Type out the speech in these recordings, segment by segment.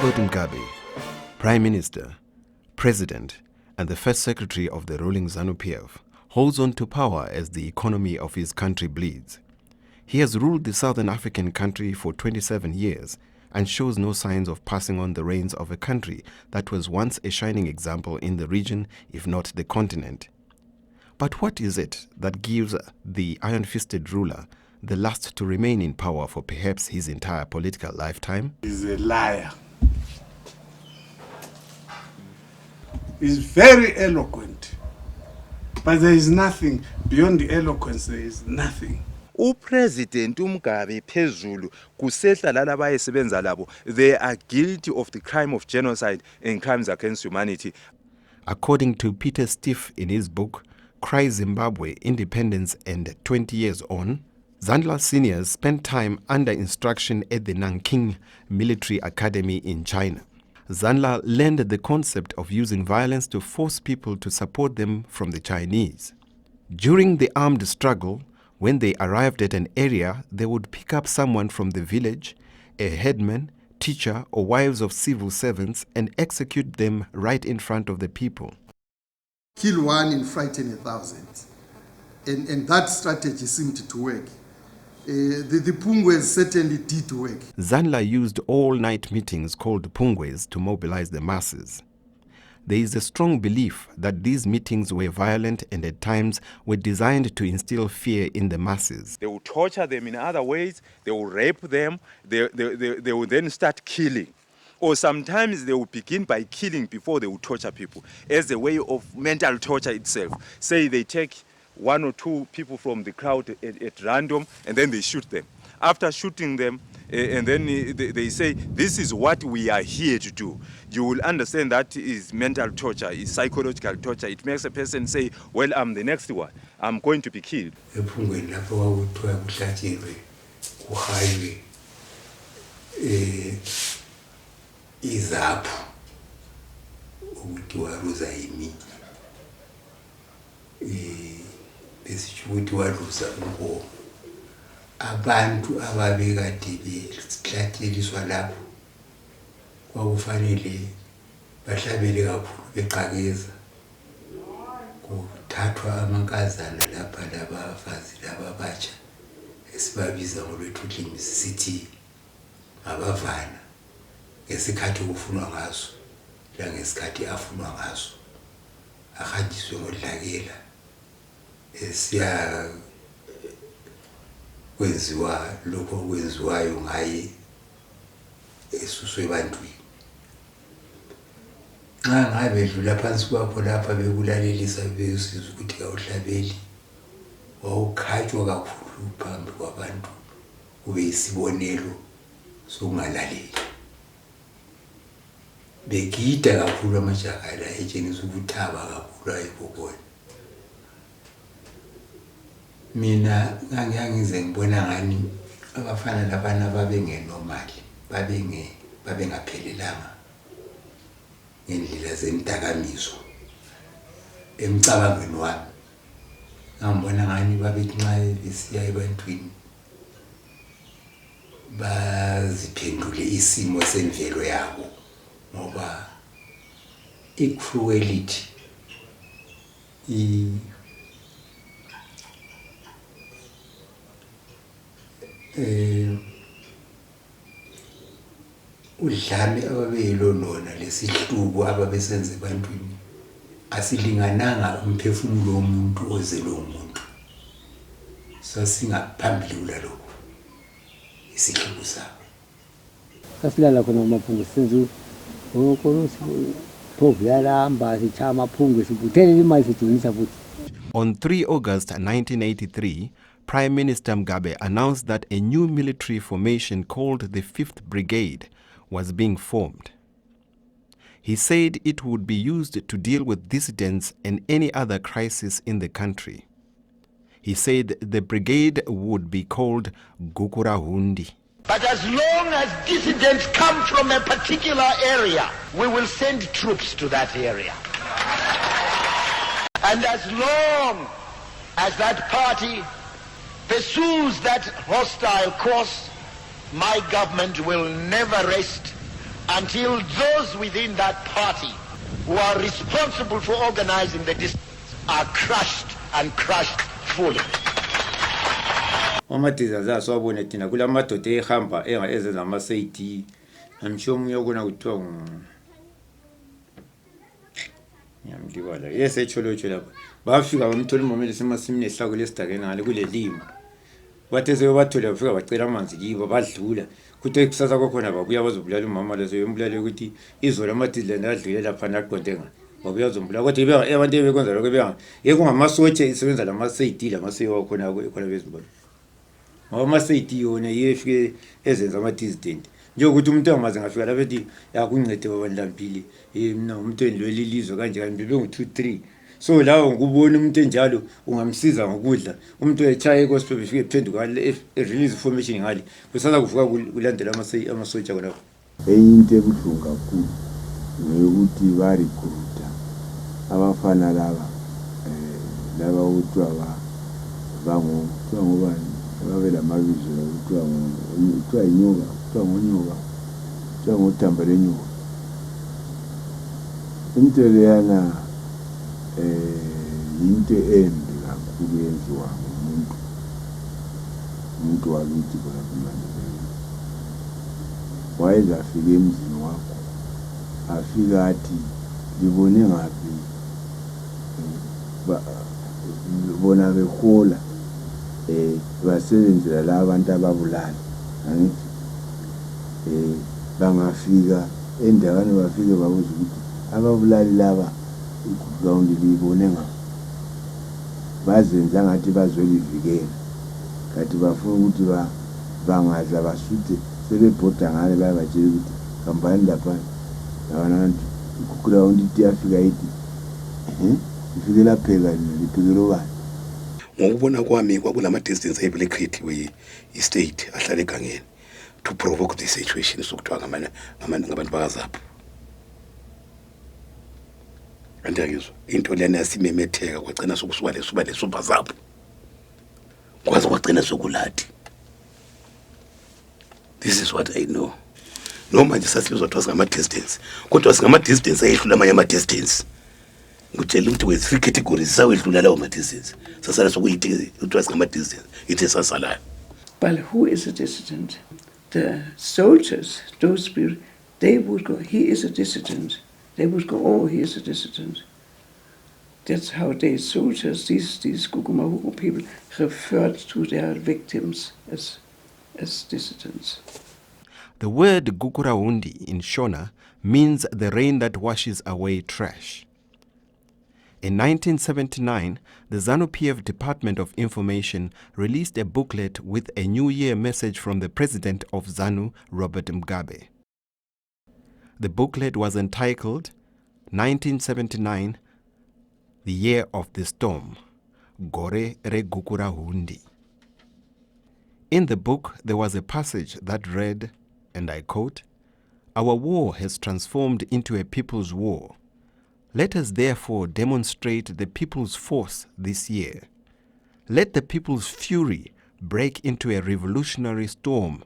Robert Mugabe, Prime Minister, President, and the first Secretary of the ruling ZANU-PF, holds on to power as the economy of his country bleeds. He has ruled the Southern African country for 27 years and shows no signs of passing on the reins of a country that was once a shining example in the region, if not the continent. But what is it that gives the iron-fisted ruler the lust to remain in power for perhaps his entire political lifetime? He's a liar. He's very eloquent, but there is nothing beyond the eloquence. There is nothing. President Mugabe phezulu kusehla lala bayesebenza labo, they are guilty of the crime of genocide and crimes against humanity. According to Peter Stiff in his book Cry Zimbabwe, Independence and 20 Years On, Zandla seniors spent time under instruction at the Nanking Military Academy in China. Zandla learned the concept of using violence to force people to support them from the Chinese. During the armed struggle, when they arrived at an area, they would pick up someone from the village, a headman, teacher, or wives of civil servants, and execute them right in front of the people. Kill one and frighten 1,000. And that strategy seemed to work. The Pungwes certainly did work. Zandla used all-night meetings called Pungwes to mobilize the masses. There is a strong belief that these meetings were violent and at times were designed to instill fear in the masses. They will torture them in other ways, they will rape them, they will then start killing. Or sometimes they will begin by killing before they will torture people as a way of mental torture itself. Say they take one or two people from the crowd at random and then they shoot them. After shooting them, and then they say, this is what we are here to do. You will understand that is mental torture, is psychological torture. It makes a person say, well, I'm the next one. I'm going to be killed. ZAPU besikuthi waluza ngo abantu ababekade behlatsheliswa lapho kwakufanele bahlabele kakhulu beqakeza kuthathwa amankazana lapha labafazi lababatsha esibabiza ngolwethu ulimi sithi abavana ngesikhathi kufunwa ngaso la ngesikhathi afunwa ngaso ahanjiswe ngodlakela esiya kwenziwa lokho kwenziwayo ngaye esuswe ebantwini nxa ngabe dlula phansi kwakho lapha bekulalelisa besizwe ukuthi awuhlabeli wawukhathwa kakhulu phambi kwabantu ube isibonelo sokungalaleli begida kakhulu amajaha la etshengisa ukuthaba kakhulu ayibobona. Mina ngangiyangize ngibona ngani abafana labana babengenormal babengaphelelanga ngendlela zendakamizwa emcabangweni wami ngambona ngani babethi nxa besiya ebantwini baziphendule isimo semvelo yabo ngoba i-cruelty udlame ababeyilonona lesihluku ababesenze ebantwini asilingananga umphefumulo womuntu ozelwe umuntu sasingaphambili kulalokho isihluku sabo kasilala khona amaphungu senzu okolosi phovyalamba sichama amaphungu sibuthele imali sidunisa futhi. On 3 August 1983, Prime Minister Mugabe announced that a new military formation called the 5th Brigade was being formed. He said it would be used to deal with dissidents and any other crisis in the country. He said the brigade would be called Gukurahundi. But as long as dissidents come from a particular area, we will send troops to that area. And as long as that party pursues that hostile course, my government will never rest until those within that party who are responsible for organizing the districts are crushed and crushed fully. Amadizaza siwabone thina kula madoda ehamba ezenza ama-SAD amsho omunye okuna kuthiwa ngiyamlibala yesecholotsho lapha bafika bamthola imomeli semasimini ehlako lesidake ngale kule limo bathe sebathola bafika bacela amanzi kibo badlula kuthi kusasa kwakhona babuya bazobulala umama leso yombulala ukuthi izolo Matabeleland adlule lapha naqonde ngani babuya zombulala kodwa abantu ebekwenza lokho beka ngamasotshe isebenza lama-SAD lamasewa khona bezimbona ama-SAD yona yefike ezenza ama-dissident njengokuthi umuntu angamaze ngafika lapha ethi yakuncede babandlampili mina umuntu endlwela ilizwe kanje kanti bengu-2-3 so lawo ngubona umuntu enjalo ungamsiza ngokudla umuntu echaya egospel befike ephenduka release information ngale kusasa kuvuka kulandela amasotsha khona. Enye into ebuhlungu kakhulu ngokuthi barecruita abafana laba kuthiwa ngobani babela mabizo kuthiwa inyoka kuthiwa ngonyoka kuthiwa ngotamba lenyoka into leyana into embi kakhulu yenziwa umuntu wakithi khona kuMatabeleland. Wayezafika emzini wakho afika athi ngibone ngaphi bona behola basebenzela la abantu ababulala angithi bangafika endaweni bafike babuza ukuthi ababulali laba igrawundi libone ngaphi bazenza ngathi bazolivikela kanti bafuna ukuthi bangadla basuthe sebebhoda ngale bayabatshela ukuthi hambani lapha nabantu Gukurahundi yafika ithi ifike lapheka liphikelo bani. Ngokubona kwami kwakulama-distance ebelekhethiwe i-state ahlale egangeni to provoke the situation sokuthiwa ngabantu bakaZAPU. Kanti akizwa into lena yasimemetheka kwagcina sokusuka lesuba lesuba ZAPU kwaze kwagcina sokulati. This is what I know. No manje sasibizwa kuthiwa singama-distance kodwa singama-distance ayedlula amanye ama-distance. Ngutshela ukuthi we-3 categories sawedlula lawo ma-distance sasala sokuyithi kuthiwa singama-distance ithe sasalayo. But who is a dissident? The soldiers, those people, they would go, he is a dissident. They would go, oh, he is a dissident. That's how the soldiers, these Gukurahundi people, referred to their victims as dissidents. The word Gukurahundi in Shona means the rain that washes away trash. In 1979, the ZANU-PF Department of Information released a booklet with a New Year message from the president of ZANU, Robert Mugabe. The booklet was entitled 1979, The Year of the Storm, Gore re Gukurahundi. In the book, there was a passage that read, and I quote, "Our war has transformed into a people's war. Let us therefore demonstrate the people's force this year. Let the people's fury break into a revolutionary storm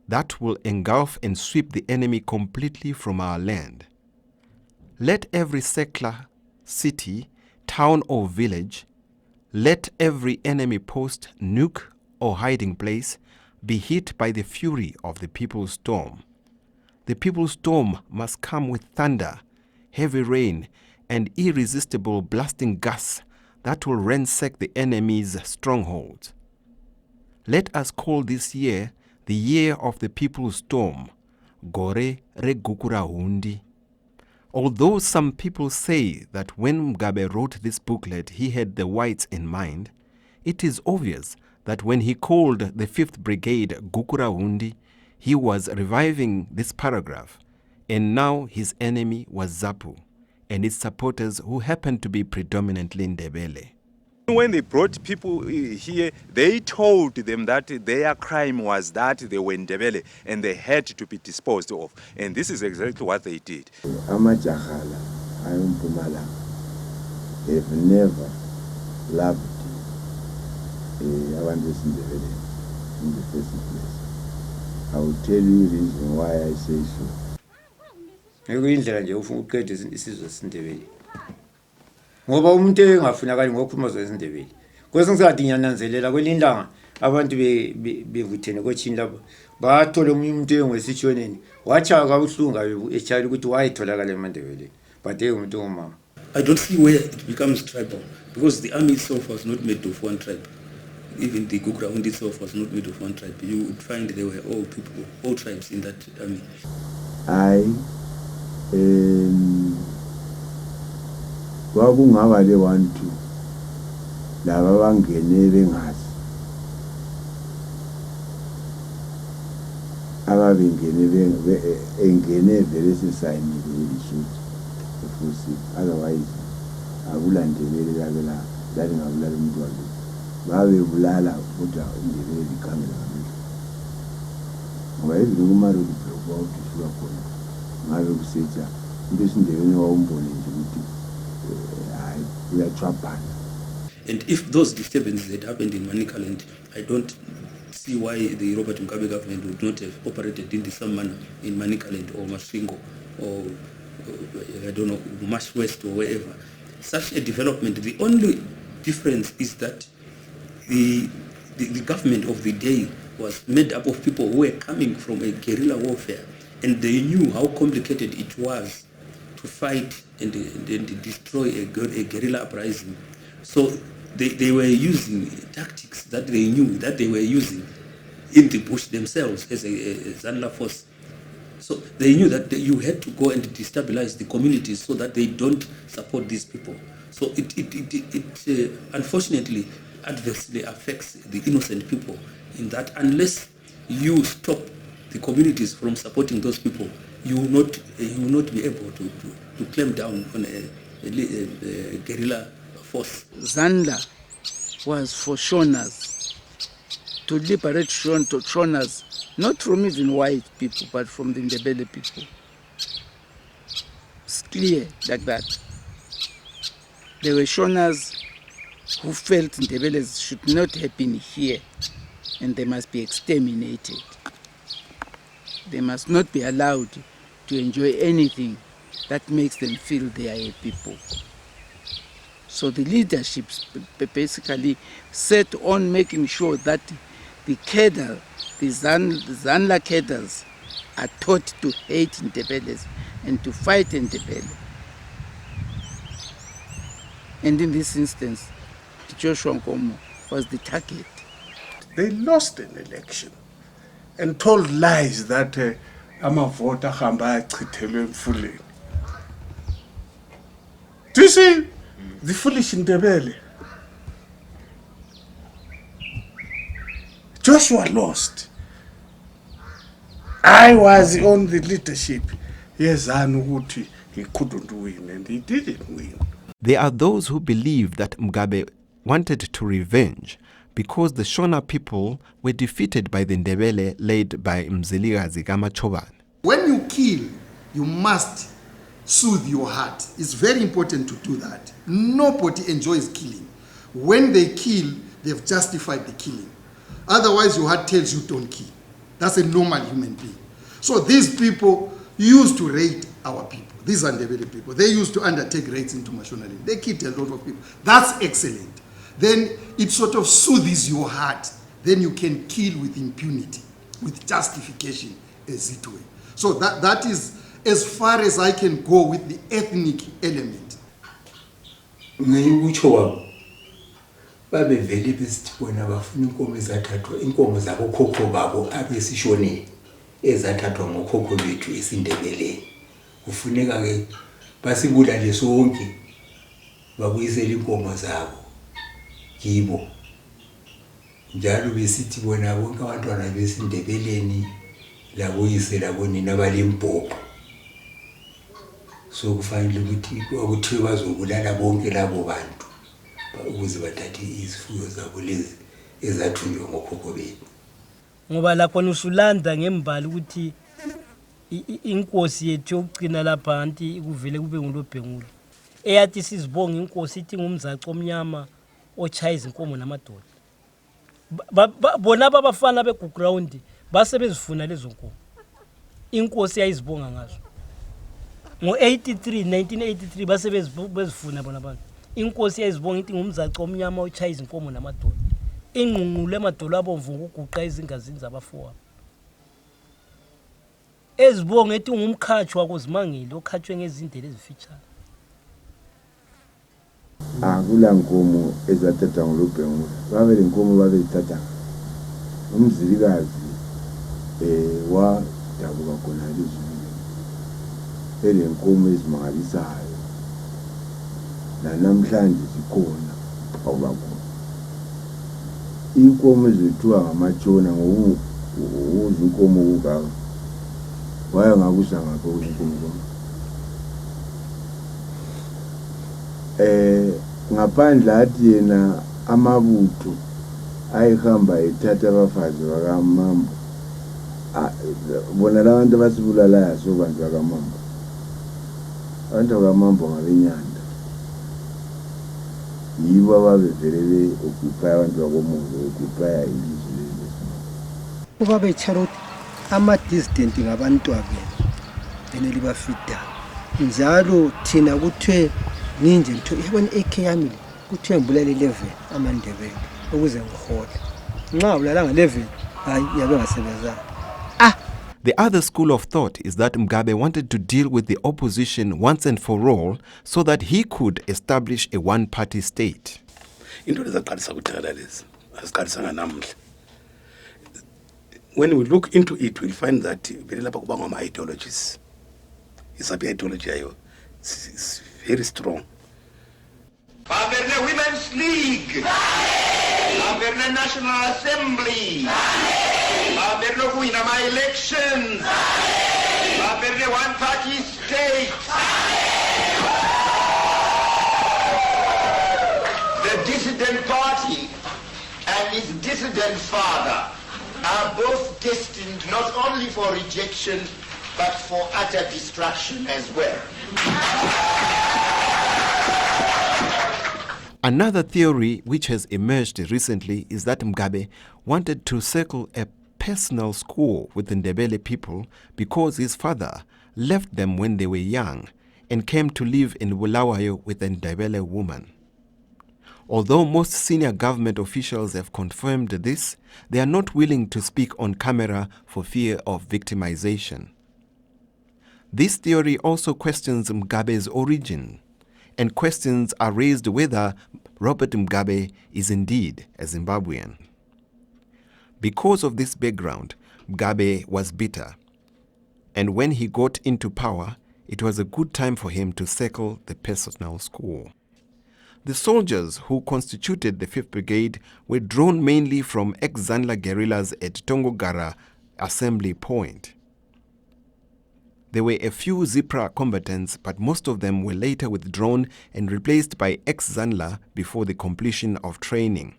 that will engulf and sweep the enemy completely from our land. Let every settler, city, town or village, let every enemy post, nuke or hiding place be hit by the fury of the people's storm. The people's storm must come with thunder, heavy rain, and irresistible blasting gusts that will ransack the enemy's strongholds. Let us call this year the year of the people's storm, Gore re Gukurahundi." Although some people say that when Mugabe wrote this booklet he had the whites in mind, it is obvious that when he called the 5th Brigade Gukurahundi, he was reviving this paragraph, and now his enemy was ZAPU and its supporters who happened to be predominantly Ndebele. When they brought people here, they told them that their crime was that they were Ndebele and they had to be disposed of. And this is exactly what they did. Amajahala, Ayumpumala, they've never loved Awandis Ndebele in the first place. I will tell you the reason why I say so. ngekuyindlela nje ufuna uqede isizwe sindebele ngoba umuntu engafunakali ngokukhuluma zezindebele kwese ngisathi ngiyananzelela kwelindanga abantu bevuthene kochini lapho bathola umuntu engwesitshoneni wachaka uhlunga echayela ukuthi wayitholakala eMandebeleni but umuntu ongumama. I don't see where it becomes tribal because the army itself was not made of one tribe. Even the Gukurahundi itself was not made of one tribe. You would find there were all people, all tribes in that army. Kwakungaba le 1 2 laba bangene bengazi ababengene engene vele sesayinile elishuthi futhi otherwise akulandebele la ngabulala umuntu walo babe bulala futhi indebele ikamela ngamehlo ngoba even kumaro liblock wawuthula khona ngabe kusetha into esindebele wawumbone nje ukuthi hayi uyatrapana. And if those disturbances had happened in Matabeleland, I don't see why the Robert Mugabe government would not have operated in the same manner in Matabeleland or Masvingo or I don't know, Marsh West or wherever. Such a development, the only difference is that the government of the day was made up of people who were coming from a guerrilla warfare, and they knew how complicated it was to fight and destroy a guerrilla uprising. So they were using tactics that they knew that they were using in the bush themselves as a Zanla force. So they knew that you had to go and destabilize the communities so that they don't support these people. So it unfortunately adversely affects the innocent people in that unless you stop the communities from supporting those people, you will not be able to clamp down on a guerrilla force. Zanla was for Shonas, to liberate Shonas, not from even white people, but from the Ndebele people. It's clear like that. There were Shonas who felt Ndebeles should not have been here and they must be exterminated. They must not be allowed to enjoy anything that makes them feel they are a people. So the leadership basically set on making sure that the cadre, the Zanla cadres, are taught to hate Ndebeles and to fight Ndebele. And in this instance, Joshua Nkomo was the target. They lost an election and told lies that amavota hamba achithelwe emfuleni. Do you see the foolish Ndebele? Joshua lost. I was on the leadership. Yes, I knew he couldn't win, and he didn't win. There are those who believe that Mugabe wanted to revenge because the Shona people were defeated by the Ndebele led by Mzilikazi Kamachoban. When you kill, you must soothe your heart. It's very important to do that. Nobody enjoys killing. When they kill, they've justified the killing. Otherwise, your heart tells you don't kill. That's a normal human being. So these people used to raid our people. These are Ndebele people. They used to undertake raids into Mashonaland. They killed a lot of people. That's excellent. Then it sort of soothes your heart. Then you can kill with impunity, with justification, as it were. So that is as far as I can go with the ethnic element. Babevele besithibona bafuna inkomo ezathathwa inkomo zabokhokho babo abesishoneni ezathathwa ngokhokho bethu esindebeleni kufuneka ke basibulale sonke babuyisele inkomo zabo kibo njalo besithi bona bonke abantwana besindebeleni laboyise labonina balempopo so kufanele ukuthi bazobulala bonke labo bantu ukuze bathathe izifuyo zabo lezi ezathunjwa ngokhokho bethu ngoba lapho usulanda ngembali ukuthi inkosi yethu yokugcina lapha anti kuvele kube ngulobhengulu eyathi sizibonga inkosi ithi ngumzaco omnyama ochaya izinkomo namadoda bona babafana beGukurahundi base bezifuna lezo nkomo inkosi yayizibonga ngazo 1983 base bezifuna bona abantu inkosi yazibonga ithi ngumzaco omnyama ochaya izinkomo namadoda ingqungqulu emadolo abomvu ukuguqa izingazini zabafowabo ezibonga ethi ngumkhathi wakuzimangile okhathwe ngezindlela ezifitshane akula nkomo ezathatha ngolobhengu babe lenkomo babe ithatha umzilikazi wa dabuka khona lezulu elenkomo ezimangalisayo namhlanje zikhona awubakhona inkomo ezithiwa ngamatshona ngokuza inkomo ukugaba waya ngakusa ngakho inkomo ngaphandle athi yena amabutho ayihamba ethatha abafazi bakamambo bona labantu abasibulalayo so bantu bakamambo abantu bakamambo ngabenyanda yibo ababevele be-occupy abantu bakomongo occupy ilizwe lesimama uba betshela ukuthi ama-dissident ngabantwabenu enelibafida njalo thina kuthiwe ninje yabona i-AK yami kuthiwe ngibulale 11 amandebele ukuze ngihole nxa ulalanga 11 hayi yabe ngasebenzanga. The other school of thought is that Mugabe wanted to deal with the opposition once and for all so that he could establish a one-party state. When we look into it, we'll find that ideologies. It's very strong. Baberne Women's League, Baberne National Assembly, Baberne Huinama elections, Baberne one party state. The dissident party and its dissident father are both destined not only for rejection but for utter destruction as well. Another theory which has emerged recently is that Mugabe wanted to circle a personal score with the Ndebele people because his father left them when they were young and came to live in Bulawayo with a Ndebele woman. Although most senior government officials have confirmed this, they are not willing to speak on camera for fear of victimization. This theory also questions Mugabe's origin, and questions are raised whether Robert Mugabe is indeed a Zimbabwean. Because of this background, Mugabe was bitter, and when he got into power, it was a good time for him to settle the personal score. The soldiers who constituted the 5th Brigade were drawn mainly from ex-Zanla guerrillas at Tongogara Assembly Point. There were a few Zipra combatants, but most of them were later withdrawn and replaced by ex-Zanla before the completion of training.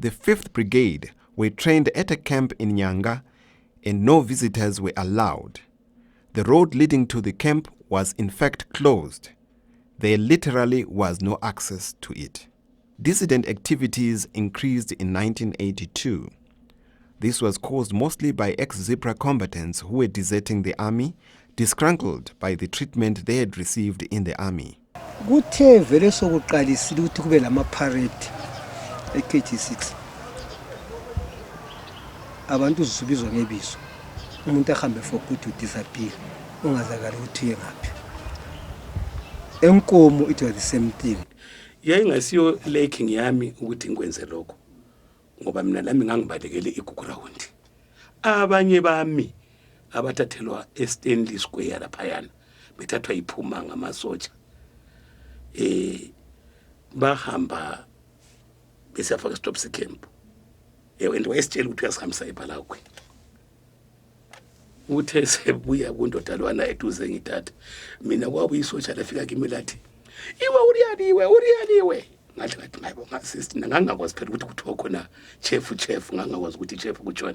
The 5th Brigade were trained at a camp in Nyanga, and no visitors were allowed. The road leading to the camp was in fact closed. There literally was no access to it. Dissident activities increased in 1982. This was caused mostly by ex-Zipra combatants who were deserting the army, disgruntled by the treatment they had received in the army. Kuthe vele sokuqalisile ukuthi kube lama-parade e-KT6. Abantu zizubizwa ngebizo. Umuntu ahambe for good to disappear. Ungazakala ukuthi uye ngaphi. Enkomo it was the same thing. Yayingasiyo liking yami ukuthi ngikwenze lokho. Ngoba mina lami ngangibalekele iGukurahundi. Abanye bami abathathelwa eStanley Square laphayana bethathwa iphuma ngamasotsha. Bahamba besiyafaka stop camp. And wayesitshela ukuthi uyasihambisa eBalakwe. Uthe sebuya kundodalwana eduze ngithatha. Mina kwabe isotsha lafika kimi lathi, "Iwe uriyaliwe." Ngathi hayibo ngasisti ngangakwazi phela ukuthi kuthiwa khona chef ngangakwazi ukuthi chef kutshona.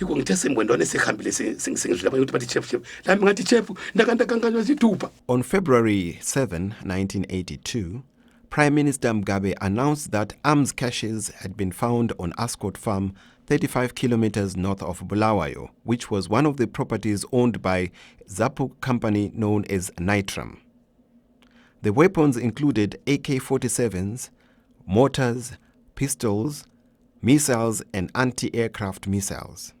Yiko ngithe sembondwane sehambile singizwe abanye ukuthi bathi chef lami ngathi chef ndakanganywa zidupha. On February 7, 1982, Prime Minister Mugabe announced that arms caches had been found on Ascot Farm 35 kilometers north of Bulawayo, which was one of the properties owned by ZAPU company known as Nitram. The weapons included AK-47s, mortars, pistols, missiles and anti-aircraft missiles.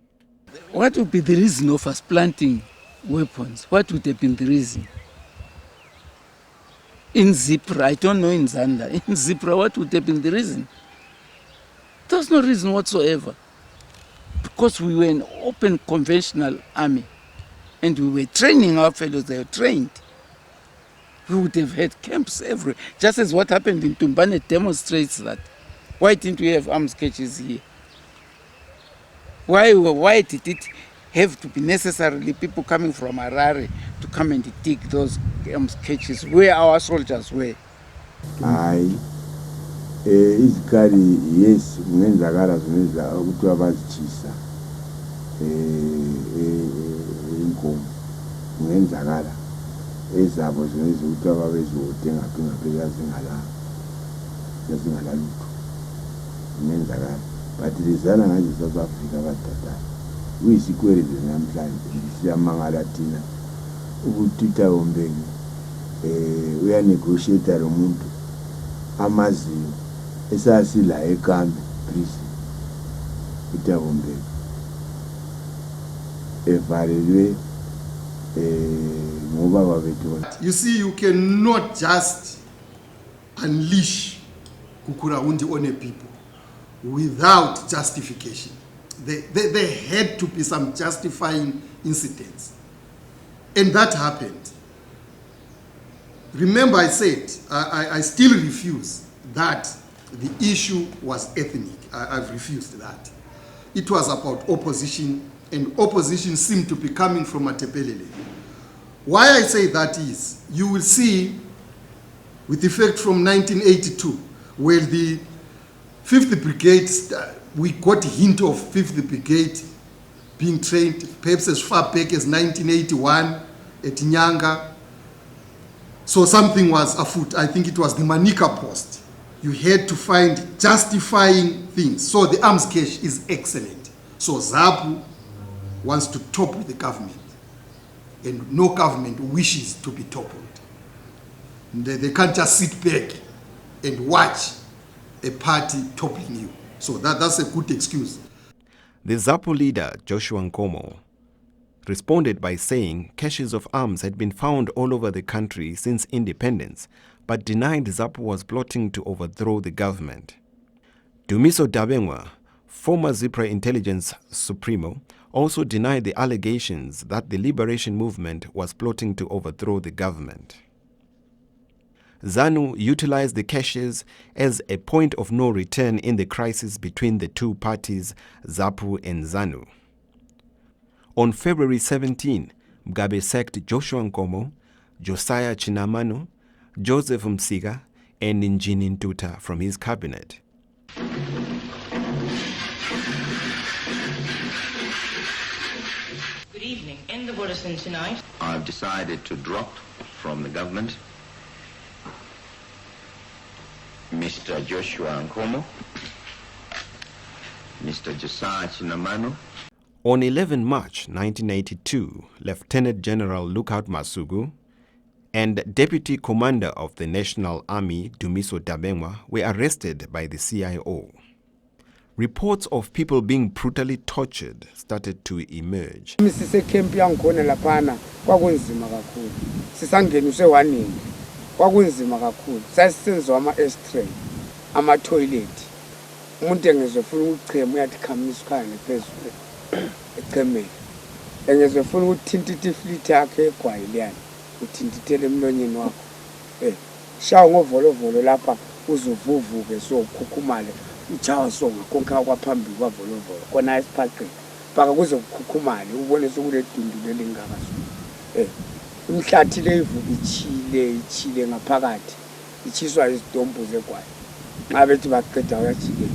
What would be the reason of us planting weapons? What would have been the reason? In Zipra, I don't know in Zanda, in Zipra, what would have been the reason? There's no reason whatsoever. Because we were an open conventional army and we were training our fellows, they were trained. We would have had camps everywhere. Just as what happened in Tumbane demonstrates that. Why didn't we have arms caches here? Why did it have to be necessarily people coming from Harare to come and dig those arms caches where our soldiers were? Aye. Izikali yes ngenzakala zimeza ukuthi abazichisa inkomo ngenzakala ezabo zimeza ukuthi ababezote ngaphela zingala lutho ngenzakala but lizana nganje South Africa batata uyisikweleze namhlanje siyamangala thina ukuthi uTawombeni uya negotiate lo muntu amaziyo esasila ekambi prison uTawombeni evalelwe ngoba babethu. You see, you cannot just unleash Gukurahundi on a people without justification. There had to be some justifying incidents. And that happened. Remember I said, I still refuse that the issue was ethnic. I've refused that. It was about opposition, and opposition seemed to be coming from Matebeleland. Why I say that is, you will see with effect from 1982, where the 5th Brigade, we got a hint of 5th Brigade being trained, perhaps as far back as 1981 at Nyanga. So something was afoot. I think it was the Manika post. You had to find justifying things. So the arms cache is excellent. So ZAPU wants to topple the government. And no government wishes to be toppled. They can't just sit back and watch a party toppling you. So that's a good excuse. The ZAPU leader, Joshua Nkomo, responded by saying caches of arms had been found all over the country since independence, but denied ZAPU was plotting to overthrow the government. Dumiso Dabengwa, former Zipra intelligence supremo, also denied the allegations that the liberation movement was plotting to overthrow the government. ZANU utilized the caches as a point of no return in the crisis between the two parties, ZAPU and ZANU. On February 17, Mugabe sacked Joshua Nkomo, Josiah Chinamano, Joseph Msiga, and Njini Ntuta from his cabinet. Good evening. In the bulletin tonight, I've decided to drop from the government Mr. Joshua Nkomo, Mr. Josiah Chinamano. On 11 March 1982, Lieutenant General Lookout Masugu and Deputy Commander of the National Army, Dumiso Dabengwa, were arrested by the CIO. Reports of people being brutally tortured started to emerge. Camp yangikhona laphana kwakunzima kakhulu. Sisangeniswe waningi. Kwakunzima kakhulu. Sasisenzwa ama-S-tray, ama-toilet. Umuntu engezofuna ukuchema uyathikamisa ikhanda phezulu echemeni. Engezofuna ukuthinta ifliti yakhe egwayi liyani. Uthintithele emlonyeni wakho. Shawa ngovolovolo lapha uzuvuvuke so ukhukhumale. Uchawa so konka kwaphambili kwavolovolo. Kona esiphaqeni. Baka kuze ukhukhumale ubone sokule dundu lelingaka so. Umhlathi le ivuka ichile ngaphakathi. Ichiswa izidombo zegwayi. Nxa bethi baqeda uyajikela.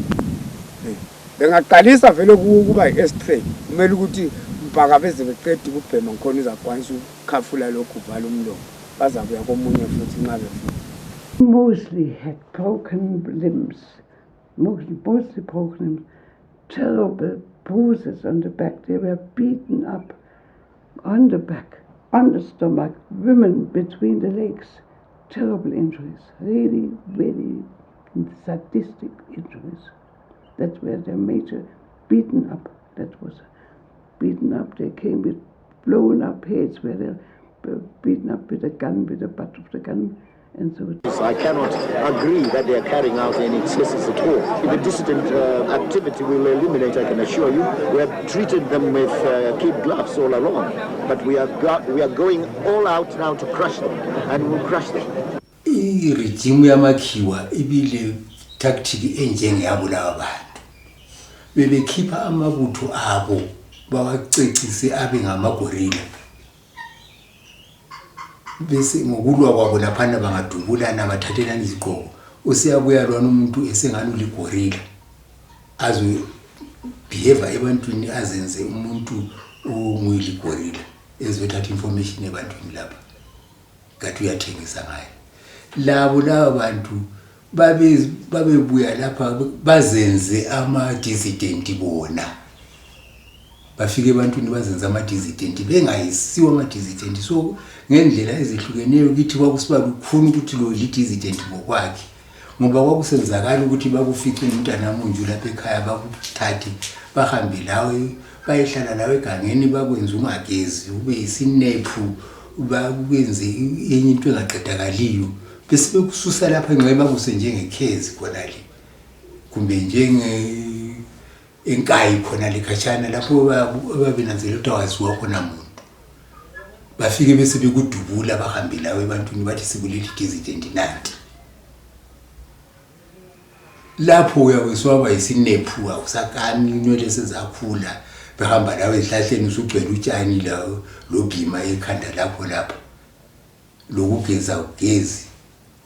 Bengaqalisa vele kuba i-S-tray. Kumele ukuthi mpaka beze beqeda ukubhema ngikhona uzakwanisa ukukhafula lokhu uvala umlomo. Bazabuya komunye futhi nxa befuna. Mostly had broken limbs. Mostly broken limbs. terrible bruises on the back. They were beaten up on the back, on the stomach, women between the legs. Terrible injuries, really, very sadistic injuries. That were the major beaten up. That was beaten up. They came with blown up heads where they were beaten up with a gun, with the butt of the gun. And so I cannot agree that they are carrying out any excesses at all. The dissident activity will eliminate, I can assure you. We have treated them with kid gloves all along, but we are going all out now to crush them, and we'll crush them. Regime yamakhiwa ibile tactic enjengeyabo laba bantu. Bebekhipha amabutho abo bawacecise abe ngamagorilla. Bese ngokulwa kwabo laphana bangadubulana bathathelana izigqoko usiyabuya lwana umuntu esengani uligorilla azwe behave ebantwini azenze umuntu onguligorilla ezothatha information ebantwini lapha ngathi uyathengisa ngayo laba bantu babebuya lapha bazenze ama dissident bona bafike ebantwini bazenza ama dissident bengayisiwa ama dissident so ngendlela ezihlukeneyo kithi kwakusiba kukhulu ukuthi lo dissident ngokwakhe ngoba kwakusenzakala ukuthi bakufice umntana munju lapha ekhaya bakuthathe bahambe lawe bayehlala lawe egangeni bakwenza ungagezi ube isinephu bakwenze enye into engaqedakaliyo bese bekususa lapha enqeba kusenjengekhezi khona le kumbe njenge enkayi khona lekhachana lapho ababenanzela ukuthi awaziwa khona umuntu bafike bese bekudubula bahambe lawe ebantwini bathi sikuleli dissident nanti lapho uyaweswaba isinephu awusakami inwele sezakhula behamba lawe ehlahleni usugcwele utshani lawo lobhima ekhanda lapho lokugeza ugezi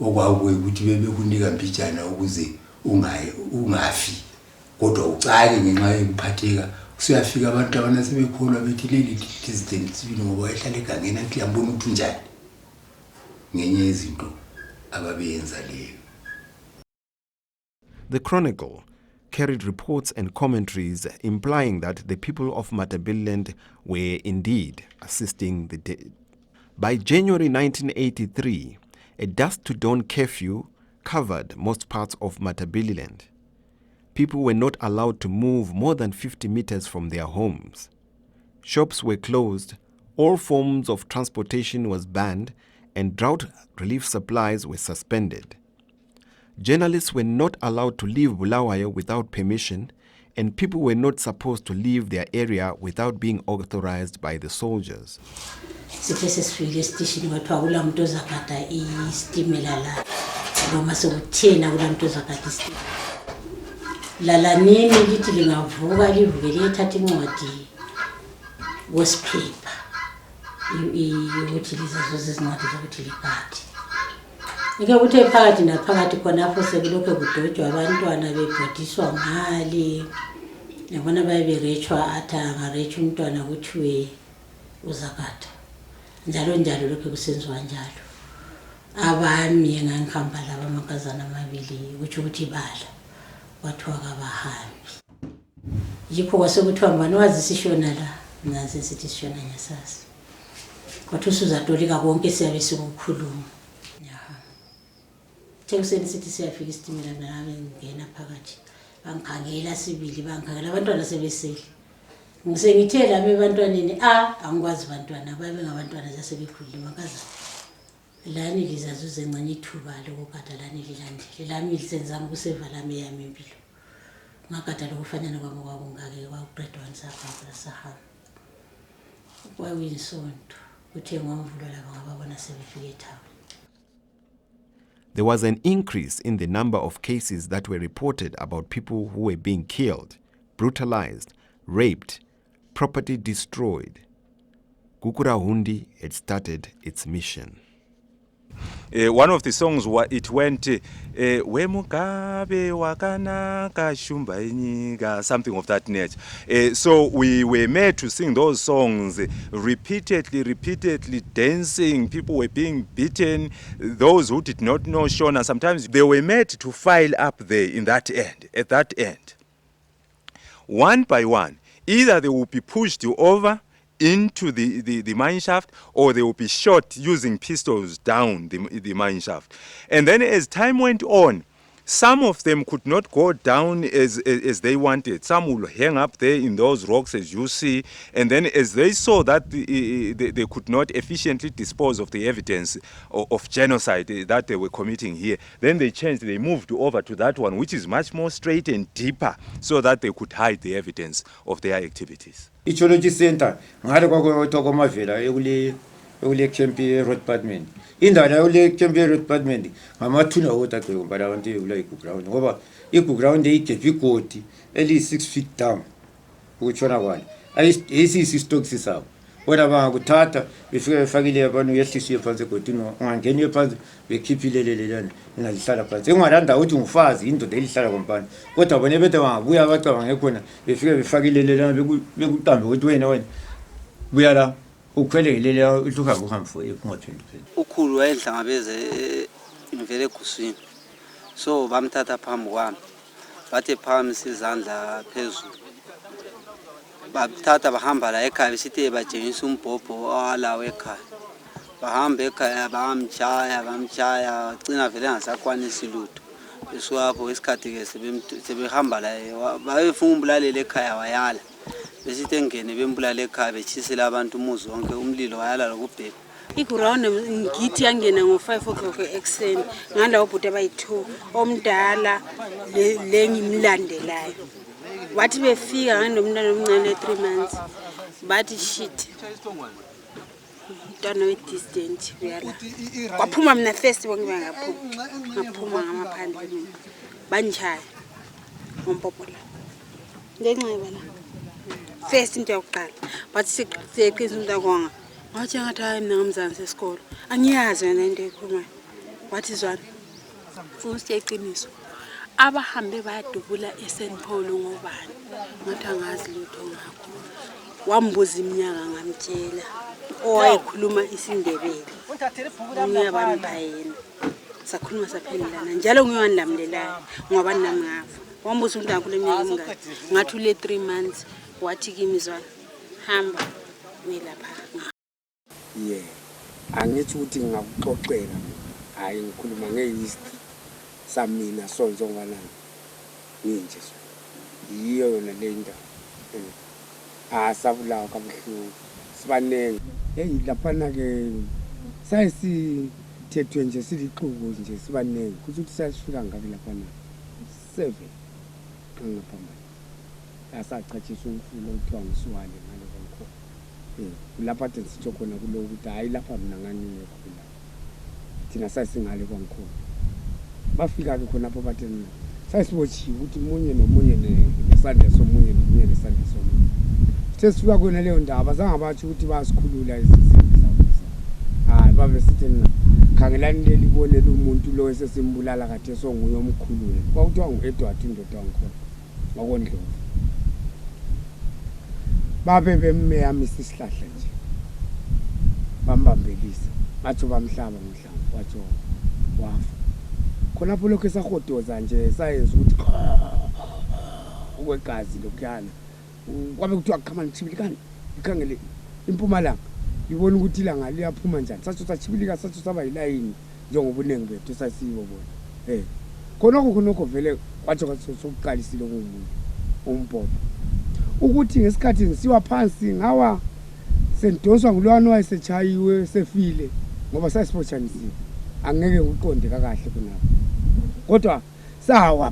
okwakuwe ukuthi bebekunika mbijana ukuze ungafi kodwa ucake ngenxa yokuphatheka usiyafika abantu abana sebekholwa bethi leli dissident sibili ngoba ehlala egangeni anti yambona ukuthi njani ngenye izinto ababeyenza leyo. The Chronicle carried reports and commentaries implying that the people of Matabeleland were indeed assisting the dead. By January 1983, a dusk to dawn curfew covered most parts of Matabeleland. People were not allowed to move more than 50 meters from their homes. Shops were closed, all forms of transportation was banned, and drought relief supplies were suspended. Journalists were not allowed to leave Bulawayo without permission, and people were not supposed to leave their area without being authorized by the soldiers. Lalanini lithi lingavuka livuke liyethatha incwadi wosipaper ukuthi lizazo zincwadi zokuthi liphakathi ike ukuthi ephakathi naphakathi khonapho sekulokho kudojwa abantwana bebhodiswa ngale yabona bayeberechwa atha ngarecha umntwana kuthiwe uzakatha njalo njalo lokho kusenziwa njalo abami engangihamba laba amankazana amabili ukuthi bala wathiwa kabahambi yikho kwasekuthiwa mbani wazisishona la nazi sithi sishona nyasasi kwathi usuzatolika konke siyabe sikukhuluma Tekuseni sithi siyafika isitimela nami ngena phakathi bangikhangela sibili bangikhangela abantwana sebeseli ngisengithela bebantwaneni angikwazi abantwana babe ngabantwana zasebekhuluma kaza lani lizazuze ncane ithuba lokugada lani lilandile lami lisenzanga ukuseva lami yami impilo ngagada lokufanana kwami kwakungake kwakuqedwa nisapha sahamba kwayinsonto uthe ngomvulo laba ngababona sebefike eThawini. There was an increase in the number of cases that were reported about people who were being killed, brutalized, raped, property destroyed. Gukurahundi had started its mission. One of the songs, it went, Wemukabe wakanaka shumba inyiga, something of that nature. So we were made to sing those songs repeatedly, dancing. People were being beaten. Those who did not know Shona, sometimes they were made to file up there at that end. one by one. Either they will be pushed over into the mine shaft, or they will be shot using pistols down the mine shaft. And then as time went on, some of them could not go down as they wanted. Some will hang up there in those rocks, as you see. And then as they saw that they could not efficiently dispose of the evidence of genocide that they were committing here, then they changed. They moved over to that one, which is much more straight and deeper, so that they could hide the evidence of their activities. Ecology Center, ngale kwakutoko mavela ekule camp road department. Indawo ekule camp road department ngamathuna wota ke ngoba abantu ekula igugrawundi ngoba igugrawundi igepa igodi eli 6 feet down ukutshona kwalo ayisi stocks sabo bona bangakuthatha befike befakile abantu yehlisiwe phansi egodini ungangeni phansi bekhiphile lelelana ingalihlala phansi engalanda uthi ngufazi indoda elihlala kompani kodwa bona bethe bangabuya abacabanga khona befike befakile lelelana bekuqambe ukuthi wena buya la ukhwelekele uhluka kuhambe for ekungathwendi ukhulu wayedlangabeze imvele eguswini so bamthatha phambi kwami bathe phambi izandla phezulu bathatha bahamba la ekhaya besithi batshengisa umbhobho alawo ekhaya bahamba ekhaya bamtshaya gcina vele engasakwanisi lutho besuapho isikhathi ke sebehamba la bayefuna umbulalela ekhaya wayala besithi engene bembulala ekhaya bechisela abantu umuzi wonke umlilo wayala lokubhebha igrawundi ngithi yangena ngo5 o'clock ekseni ngala ubhuti abayi2 omdala lengimlandelayo wathi befika nganomntana omncane 3 months bathi shit mntwana we-distant uyala waphuma mina first bonke ngaphuma ngamaphandle banjaya ngompopola ngenxiba la first into yokuqala bathi siyeqisa umntakwanga wathi ngathi hayi mina ngumzansi esikolo angiyazi yona into ekhulumayo wathi zwana funa siyeqiniso abahambe bayadubula eSt Paul ngobani ngathi angazi lutho ngakho wambuza iminyaka ngamtshela owayekhuluma isindebele ngiyabamba yena sakhuluma saphelelana njalo ngiyowanlamlelayo ngoba nami ngafa wambuza umuntu akule minyaka emingaki ngathi ule 3 months wathi kimi zwana hamba uyelapha angithi ukuthi ngakuxoxela hayi ngikhuluma ngehistory samina sonke ngwanana nje yiyo yona le ndawo sabulawa kabuhlungu sibanenge laphana ke sayisithethwe nje silixuku nje sibanenge ukuthi sayifika ngabe laphana 7 ngaphambili asachathiswa umfulo okuthiwa ngisuwane ngalo konke lapha athi sitsho khona kulo ukuthi hayi lapha mina ngani ngekhula thina sasingale kwangikhona bafika ke khona apho bathi sayisibotshiwe ukuthi munye nomunye nesandla somunye nomunye nesandla somunye sesifika kona leyo ndaba bazange bathi ukuthi basikhulula isizwe sabo hayi babe sithi khangelani lelibone lo muntu lo esesimbulala kade songuye omkhulu kwakuthiwa ngu-Edward indoda wangikhona wakondlovu babe bemmeyamisa isihlahla nje bambambelisa bathi bamhlaba ngomhlaba wathi wafa khonapho lokho esahodoza nje sayenza ukuthi ukwegazi lokuyana kwabe kuthiwa khamani chibilikani ikhangele impumalanga ibona ukuthi ilanga liyaphuma njani sathi sachibilika sathi saba yilayini njengobunengi bethu sasibo bona khonokho vele kwathi sokuqalisile ngomuntu umbhobho ukuthi ngesikhathi ngisiwa phansi ngawa sendoswa ngulwana wayesechayiwe sefile ngoba sasiphotshanisiwe angeke uqonde kakahle kunapho kodwa sawa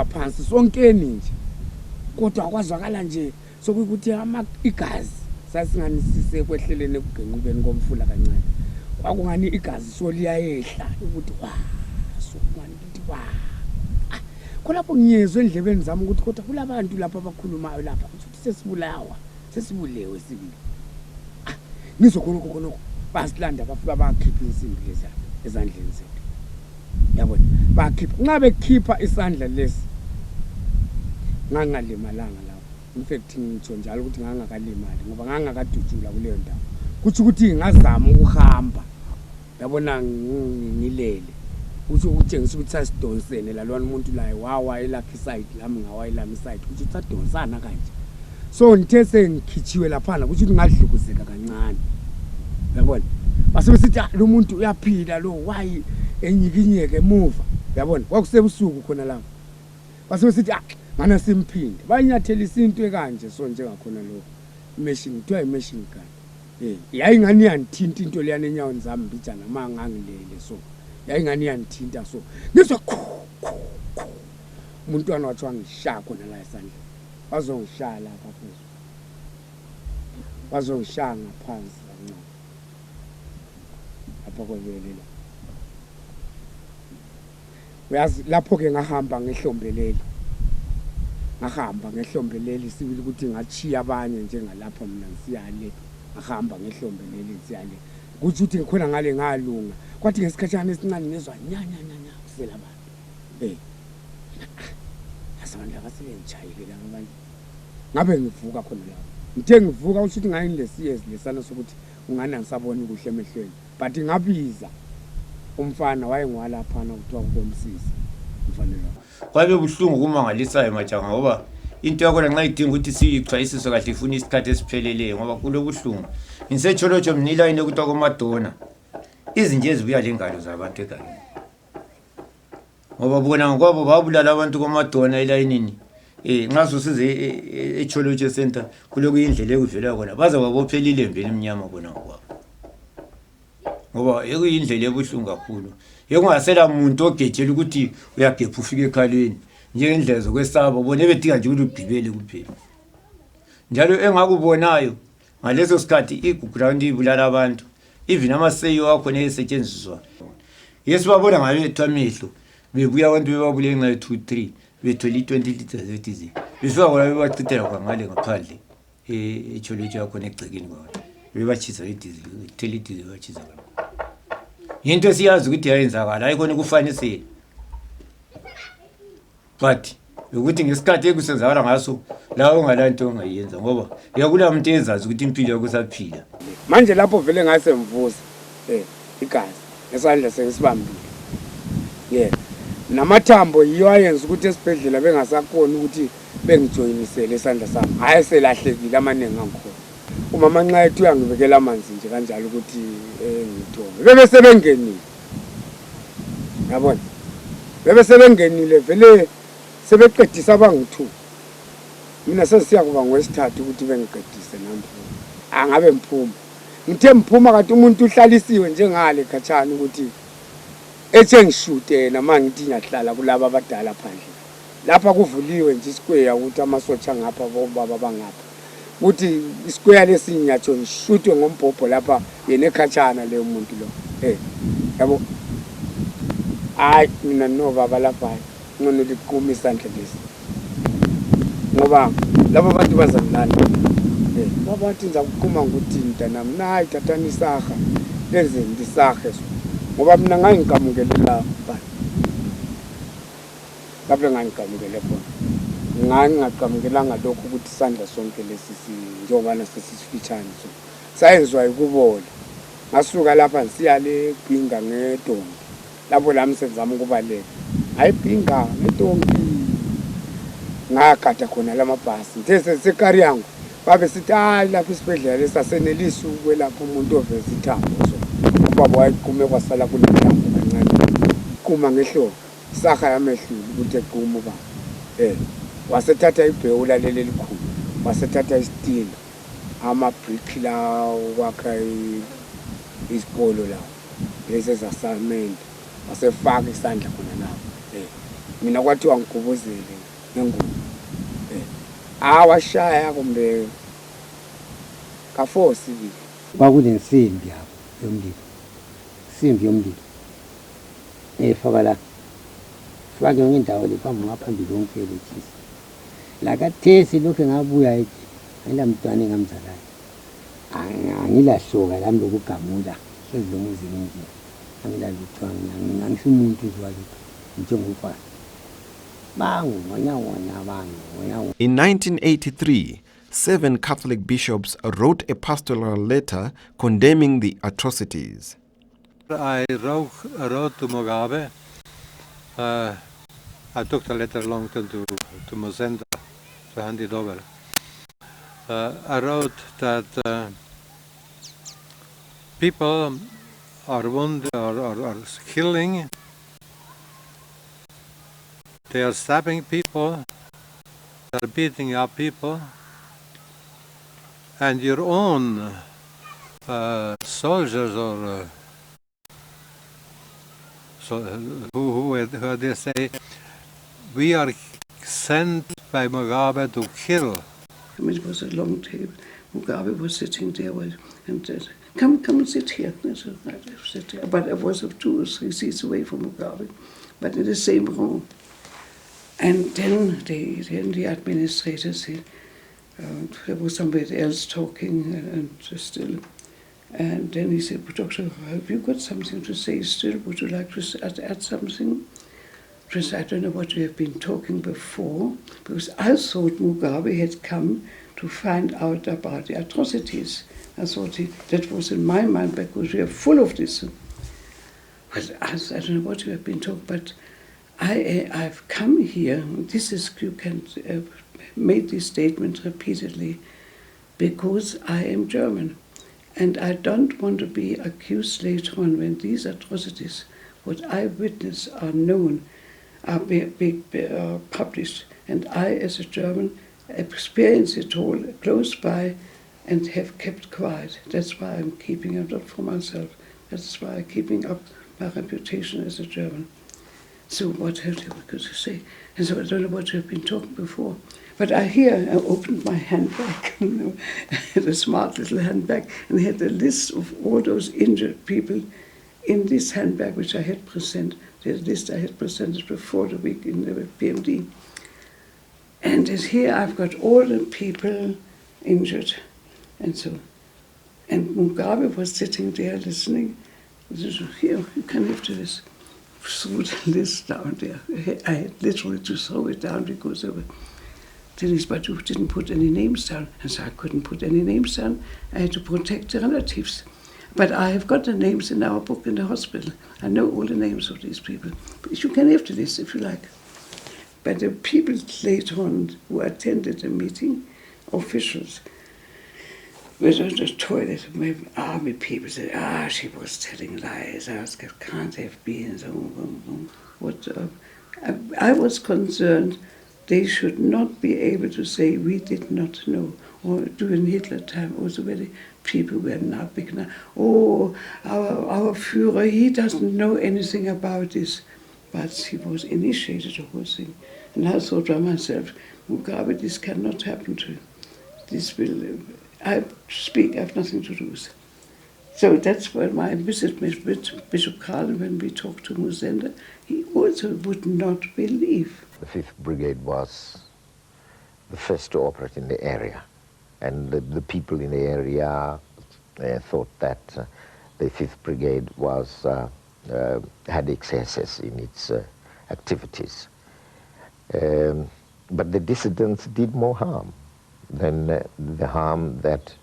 phansi sonkeni nje kodwa kwazwakala nje sokuthi igazi sasinganisise kwehlelene kugenqubeni komfula kancane kwakungani igazi soliyayehla ukuthi sokungani ukuthi khonapho ngiyezwe endlebeni zami ukuthi kodwa kulabantu lapha abakhulumayo lapha ukuthi sesibulewe sibili ngizokhonokho basilanda bafika bakhipha insimbi lezi ezandleni zethu yabona bakhipha nxa bekhipha isandla lesi ngangalimalanga lapho in fact ngitsho njalo ukuthi ngangakalimali ngoba ngangakadutshula kuleyo ndawo kuthi ukuthi ngazama ukuhamba yabona ngilele uthi utshengisa ukuthi sasidonsene lalwana umuntu laye wawa elaphi side lami ngawa elami side ukuthi sadonsana kanje. So ngithe sengikhitshiwe laphana ukuthi ngadlukuzeka kancane. Yabona? Base besithi lo muntu uyaphila lo why enyikinyeke emuva. Yabona? Kwakusebusuku khona lapho. Base besithi ngana simphinde. Bayinyatheliswa into ekanje so njengakhona lo machine kuthiwa imachine gun. Yayingani yanthinta into leyana enyaweni zami mbijana mangangilele so. Yayingani yanthinta so. Ngizwa umntwana wathi wangishaya khona la esandla. Bazongishaya lapha phezulu. Bazongishaya ngaphansi kancane. Lapha kwebelela. Uyazi lapho ke ngahamba ngehlombeleli. Ngahamba ngehlombeleli sibili ukuthi ngachiya abanye njengalapha mina ngisiyale. Ngahamba ngehlombeleli ngisiyale. Kuthi uthi ngikhona ngale ngalunga. Kwathi ngesikhatshana esincane ngezwa nyanya kusela abantu. Asabandla basebengichayile abantu. Ngabe ngivuka khona lapho. Ngithe ngivuka ukuthi ngayinilesiyezi lesana sokuthi ungana ngisabona kuhle emehlweni. But ngabiza umfana wayengwalapha kuthiwa kukomsisi. Mfanelo. Kwabe buhlungu kumangalisayo majanga ngoba into yakho nxa idinga ukuthi siyichwayisiswe kahle ifuna isikhathi esipheleleyo ngoba kulobuhlungu. Ngisecholotsho mnila ine kuthiwa komadona. Izinje ezibuya lengalo zabantu egangeni. Ngoba bona ngokwabo babulala abantu komadona elayinini. Nxa susize echolotsho center kuloku indlela ekuvela khona baza babophela ilembe elimnyama bona ngokwabo. Ngoba ekuyindlela ebuhlungu kakhulu. Yekungasela umuntu ogejela ukuthi uyagebha ufike ekhalweni njengendlela zokwesaba bona bedinga nje ukuthi ugqibele kuphela. Njalo engakubonayo ngaleso sikhathi igugrawundi ibulala abantu. Even amaseyo akho nesetshenziswa. Yesibabona ngabe ethwamehlo bebuya abantu bebabule nxa 2-3 bethola 20 liters etizi. Befika bona bebachithela kwangale ngaphandle echolotsho yakho negcekeni kwawo. Bebachisa itizi, telitizi bachisa kwawo. Into siyazi ukuthi yayenzakala ayikho kufanisela. But ukuthi ngesikhathi ekusenzakala ngaso lawo ngalanto ongayenza ngoba yakula umuntu ezazi ukuthi impilo yakho saphila. Manje lapho vele ngase mvuza igazi esandla sengisibambile. Namathambo yiyo ayenza ukuthi esibhedlela bengasakhona ukuthi bengijoyinisele esandla sami. Hayi selahlekile amanengi angikhona. Umama nxa ethi uyangibekela amanzi nje kanjalo ukuthi ngithome. Bebe sebengenile. Yabona? Bebe sebengenile vele sebeqedisa abangu2. Mina sesiya kuba ngwesithathu ukuthi bengiqedise namhlanje. Angabe mphuma. Ngithe mphuma kanti umuntu uhlalisiwe njengale khatshana ukuthi ethe ngishute nama ngithi ngiyahlala kulabo abadala phandle. Lapha kuvuliwe nje isquare ukuthi amasotsha ngapha bobaba bangapha. Ukuthi isquare lesinyatsho ngishutwe ngombhobho lapha yena ekhatshana leyo muntu lo. Yabo. Hayi mina no baba lapha. Ngone liqhuma isandla lesi. Ngoba labo bantu bazalana. Babathi ngiza kuqhuma ngokuthi mntanami nayi thathani isaha lenze ndisahe ngoba mina ngangikamukele lapha. Lapha ngangikamukele khona. Ngingaqamukelanga lokho ukuthi isandla sonke lesi njengobana sesifitshane so. Sayenzwa ikubona. Ngasuka lapha siyale Bhinga ngedonga. Lapho lami senzama ukubaleka. Ayibhinga ngedonga. Ngakhatha khona lamabhasi. Ngithe sekari yangu babe sithi hayi lapha isibhedlela lesasenelisa ukwelapha umuntu oveza ithambo so. Ubaba wayequme kwasala kunethambo kancane. Kuma ngehlo isaha yamehlule ukuthi eqhuma ubaba. Wasethatha ibhewula leli likhulu. Wasethatha isitilo. Ama-brick lawo kwakha isikolo lawo. Lezi zasamende. Wasefaka isandla khona lapho. Mina kwathi wangigubuzele ngengubo. Awashaya kumbe ka4 sibili. Kwakulensimbi yapho yomlilo. Isimbi yomlilo. Efaka la. Fake ngendawo lephambi ngaphambili konke lethisi. La kathesi lokho ngabuya ethi ngilamntwana engamzalayo. Angilahloka lami lokugamula sezilomuzini nje. Angilalutho ngisho umuntu uzwalutho njengomfana. In 1983, 7 Catholic bishops wrote a pastoral letter condemning the atrocities. I wrote to Mugabe I took the letter along to Mozenda to hand it over. I wrote that people are wounded or killing. They are stabbing people. They are beating up people. And your own soldiers or who they say, we are sent by Mugabe to kill. I mean, it was a long table. Mugabe was sitting there and said, come and sit here. I said, I sit here. But I was 2 or 3 seats away from Mugabe, but in the same room. And then the administrator said, there was somebody else talking and still. And then he said, Doctor, have you got something to say still? Would you like to add something? Because I don't know what we have been talking before, because I thought Mugabe had come to find out about the atrocities. I thought that was in my mind, because we are full of this. But I don't know what we have been talking, but I've come here, this is, you can make this statement repeatedly, because I am German. And I don't want to be accused later on when these atrocities, what I witness, are known, are published. And I, as a German, experience it all close by and have kept quiet. That's why I'm keeping it up for myself. That's why I'm keeping up my reputation as a German. So what have you got to say? And so I don't know what you've been talking before. But I opened my handbag, a smart little handbag, and had a list of all those injured people in this handbag, which I had presented, the list I had presented before the week in the PMD. And here I've got all the people injured, and so. And Mugabe was sitting there listening. Here, you can lift this. Threw the list down there. I had literally to throw it down because there were things, but you didn't put any names down. And so I couldn't put any names down. I had to protect the relatives. But I have got the names in our book in the hospital. I know all the names of these people. But you can lift this if you like. But the people later on who attended the meeting, officials, were in the toilet. My army people said, she was telling lies. I was, can't have been. So, I was concerned they should not be able to say we did not know. Or during Hitler time, also where people were not big enough. Oh, our Führer, he doesn't know anything about this. But he was initiated the whole thing. And I thought by myself, Mugabe, this cannot happen to you. This will, I have nothing to do with it. So that's where my visit with Bishop Carl, when we talked to Muzenda, he also would not believe. The 5th Brigade was the first to operate in the area. And the people in the area thought that the 5th Brigade was, had excesses in its activities. But the dissidents did more harm than the harm that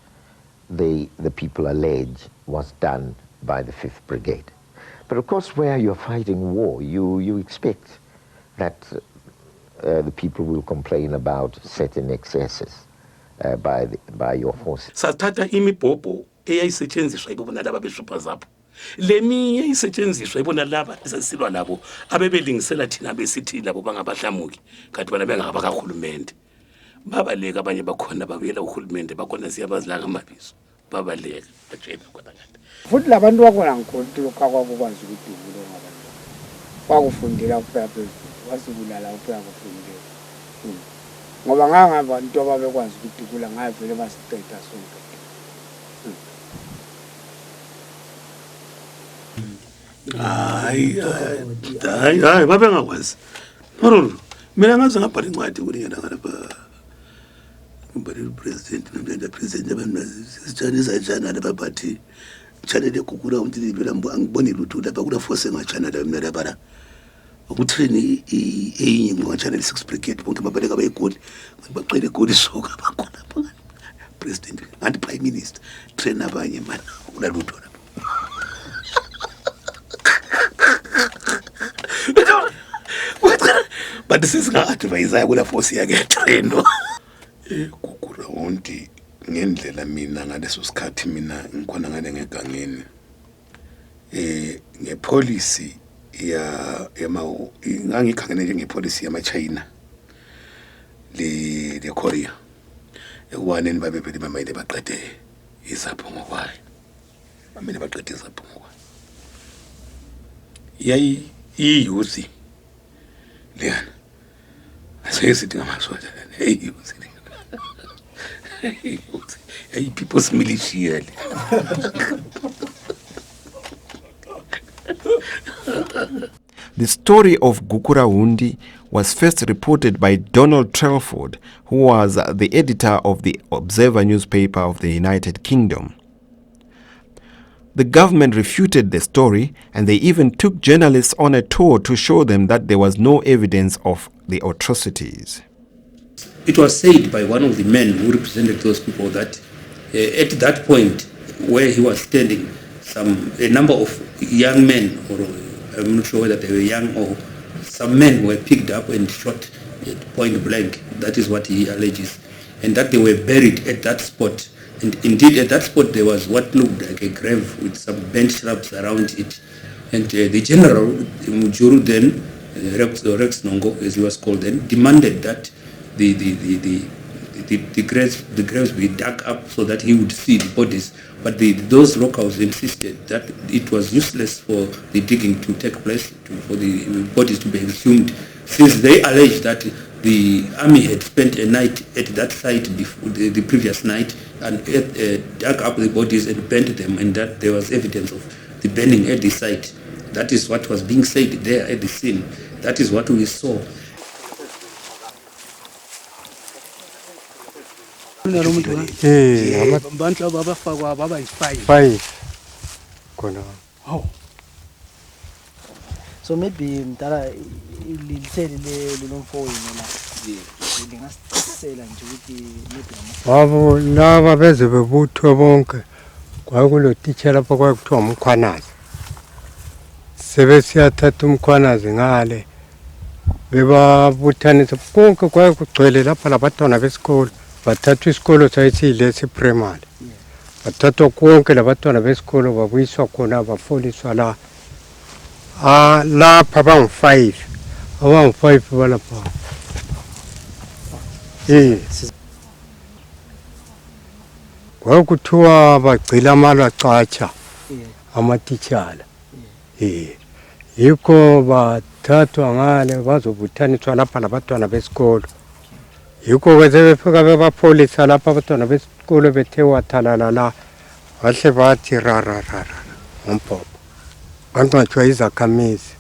the people allege was done by the 5th Brigade. But of course, where you're fighting war, you expect that the people will complain about certain excesses by your forces. Sathatha imibhobho eyayisetshenziswa yibo nalaba behlupha zapho. Leminye isetshenziswa yibo nalaba esasilwa nabo abebelingisela thina besithi labo bangabahlamuki kanti bona bengabakahulumende. Babaleka abanye bakhona babuyela uhulumende bakhona siyabazilanga amabizo. Babaleka batshela khona kanti. Futhi labantu bakhona ngikho lokho kwakwazi ukudubula ngabantu. Kwakufundela kuphela phezulu. Wasibulala kuphela kufundela. Ngoba ngangaba into ababekwazi ukudubula ngavele basiceda sonke. Hayi babengakwazi. No. Mina ngaze ngabhala incwadi kunina ngalapha. Umbali president nomntana president abanazisitshana izajana lababathi channel Gukurahundi phela angiboni lutho lapha kuna force ngachana la mina lapha. Ukutrain eyinye ngachana 6 brigade bonke babaleka bayigoli baqele igoli soka bakhona phakathi. President and prime minister train abanye mana kuna lutho lapha. but sisinga-advise kula force yake trendo Gukurahundi ngendlela mina ngaleso sikhathi mina ngikhona ngale ngegangeni ngepolicy ngangikhangene njengepolicy yama-China le Korea ekubaneni babevele bamele baqede izaphu ngokwayo bamele baqede izaphu ngokwayo iyuzi leyana asesithi ngamasoja iyuzi hey, people's militia. The story of Gukurahundi was first reported by Donald Trelford, who was the editor of the Observer newspaper of the United Kingdom. The government refuted the story, and they even took journalists on a tour to show them that there was no evidence of the atrocities. It was said by one of the men who represented those people that at that point where he was standing, a number of young men, or I'm not sure whether they were young or some men, were picked up and shot at point blank. That is what he alleges. And that they were buried at that spot. And indeed at that spot there was what looked like a grave with some bent shrubs around it. And the general, Mujuru then, Rex Nongo as he was called then, demanded that the graves be dug up so that he would see the bodies. But those locals insisted that it was useless for the digging to take place, for the bodies to be exhumed, since they alleged that the army had spent a night at that site before the previous night and dug up the bodies and burnt them, and that there was evidence of the burning at the site. That is what was being said there at the scene. That is what we saw. So maybe mtala ilitheli lomfowenu la lingasisela nje ukuthi maybe babo laba beze bebuthwe bonke kwakulo teacher lapho kwakuthiwa umkhwanazi sebesiyathatha umkhwanazi ngale bebabuthanisa konke kwakugcwele lapha labantwana besikolo bathathwa isikolo sayisiyilesi primary bathathwa konke labantwana besikolo babuyiswa khona bafoliswa la lapha bangu-5 abangu-5 balapha kwakuthiwa bagcila amalacatsha amatitshala yikho bathathwa ngale bazobuthaniswa lapha labantwana besikolo yikho-ke sebefika bebapholisa lapha abantwana besikolo bethe wathalala la bahle bathi rararara ngombhobho bangcwatshwa izakhamizi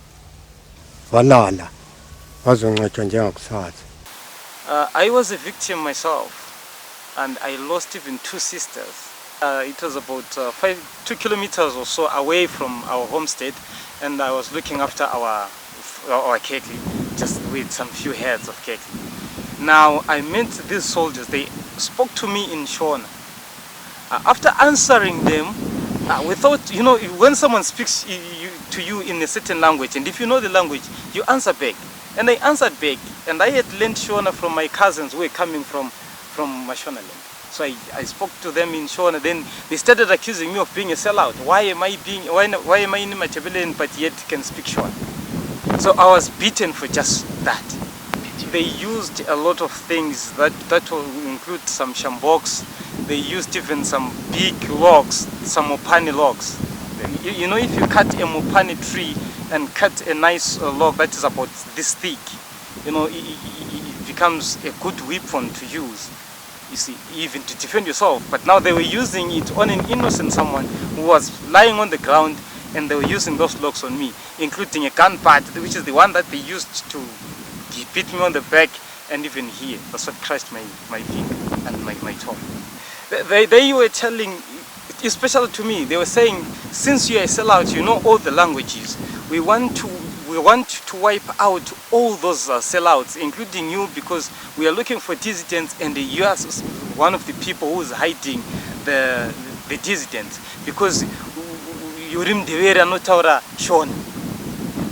balala bazongcwatshwa njengakusasa. I was a victim myself, and I lost even 2 sisters. It was about 2 kilometers or so away from our homestead, and I was looking after our keki, just with some few heads of keki. Now I met these soldiers. They spoke to me in Shona. After answering them, we thought, you know, when someone speaks to you in a certain language, and if you know the language, you answer back. And I answered back, and I had learned Shona from my cousins who were coming from Mashonaland. So I spoke to them in Shona. Then they started accusing me of being a sellout. Why am I in Matabeleland but yet can speak Shona? So I was beaten for just that. They used a lot of things that will include some shamboks. They used even some big logs, some mopani logs. You know, if you cut a mopani tree and cut a nice log that is about this thick, you know, it becomes a good weapon to use, you see, even to defend yourself. But now they were using it on an innocent someone who was lying on the ground, and they were using those logs on me, including a gun part, which is the one that they used to beat me on the back and even here. That's what crushed my finger and my toe. They were telling, especially to me, they were saying, since you are a sellout, you know all the languages. We want to wipe out all those sellouts, including you, because we are looking for dissidents, and you are one of the people who is hiding the dissidents, because yuri mdivere anotaura Shona.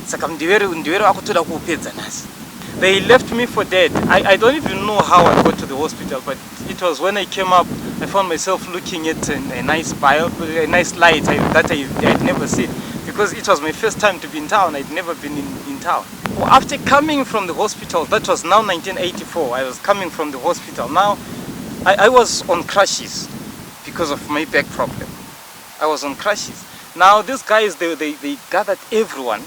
Saka mdivere akutoda kuupedza nasi. They left me for dead. I don't even know how I got to the hospital, but it was when I came up, I found myself looking at a nice a nice light that I'd never seen, because it was my first time to be in town. I'd never been in town. Well, after coming from the hospital, that was now 1984, I was coming from the hospital. Now, I was on crutches because of my back problem. I was on crutches. Now these guys, they gathered everyone.